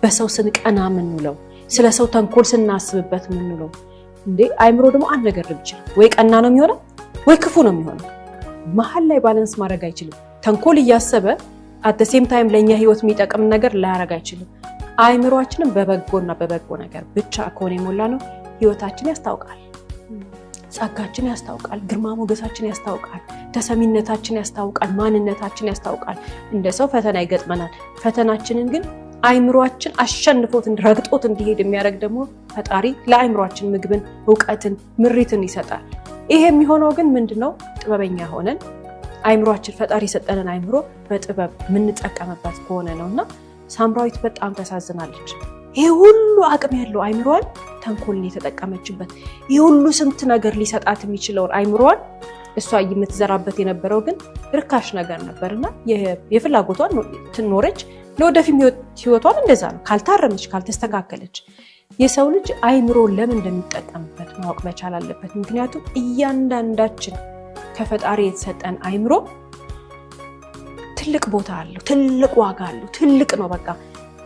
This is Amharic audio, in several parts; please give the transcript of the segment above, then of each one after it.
በሰው ስንቀና ምንውለው ስለ ሰው ተንኮል ስናስብበት ምንውለው እንዴ አይምሮ ደግሞ አንድ ነገር ልብቻል ወይ ቀና ነው የሚሆነው ወይ ክፉ ነው የሚሆነው መሃል ላይ ባላንስ ማድረግ አይችልም ተንኮል እያሰበ at the same time ለኛ ህይወት የሚጠቅም ነገር ላያረጋ አይችልም አይምሮአችንን በበጎና በበጎ ነገር ብቻ ከሆነ ሞላ ነው ህይወታችን ያስታውቃል ጻጋችን ያስታውቃል ግርማ ሞገሳችን ያስታውቃል ተሰሚነታችን ያስታውቃል ማንነታችን ያስታውቃል እንደ ሰው ፈተና ይገጥመናል ፈተናችንን ግን አይምሮአችን አሸንፎት ረግጦት እንዲሄድ የሚያደርግ ደግሞ ፈጣሪ ለአይምሮአችን ምግብን ዕውቀትን ምሪትን ይሰጣል ይሄ የሚሆነው ግን ምንድነው ጥበበኛ ሆነን አይምሮአችን ፈጣሪ ሰጠነን አይምሮ በጥበብ ምን ተጠቀመበት ከሆነ ነውና ሳምራዊት በጣም ተሳዝናለች ይሄ ሁሉ አቅም ያለው አይምሮዋን ተንኮልን የተጠቀመችበት ይሄ ሁሉ ስንት ነገር ሊሰጣት የሚችለው አይምሮዋን እሷ የምትዘራበት የነበረው ግን ርካሽ ነገር ነበርና የፍላጎቷን ትኖረች ለወደፊት ህይወቷን እንደዛ ነው ካልታረመች ካልተስተካከለች የሰው ልጅ አይምሮ ለምን እንደሚጠቀምበት ማወቅ መቻል አለበት ምክንያቱም እያንዳንዳችን ከፈጣሪ የተሰጠን አይምሮ ትልቅ ቦታ አለው ትልቅ ዋጋ አለው ትልቅ ነው በቃ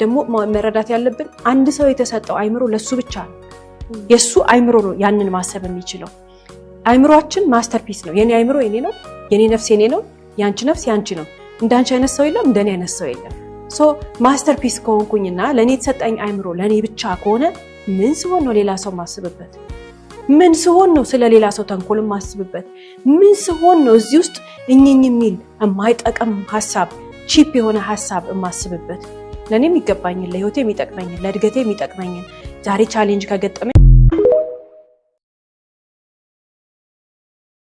ደግሞ መረዳት ያለብን አንድ ሰው የተሰጠው አይምሮ ለሱ ብቻ ነው የሱ አይምሮ ነው ያንን ማሰብ የሚችለው አይምሮአችን ማስተርፒስ ነው የኔ አይምሮ የኔ ነው የኔ ነፍስ የኔ ነው ያንቺ ነፍስ ያንቺ ነው እንዳንቺ አይነት ሰው የለም እንደኔ አይነት ሰው የለም ሶ ማስተርፒስ ከሆንኩኝና ለኔ የተሰጠኝ አይምሮ ለኔ ብቻ ከሆነ ምን ሲሆን ነው ሌላ ሰው ማስበበት ምን ሲሆን ነው ስለ ሌላ ሰው ተንኮል ማስበበት ምን ሲሆን ነው እዚህ ውስጥ እኝኝ የሚል የማይጠቅም ሐሳብ ቺፕ የሆነ ሐሳብ ማስበበት ለኔ የሚገባኝ ለህይወቴ የሚጠቅመኝ ለእድገቴ የሚጠቅመኝ ዛሬ ቻሌንጅ ከገጠመኝ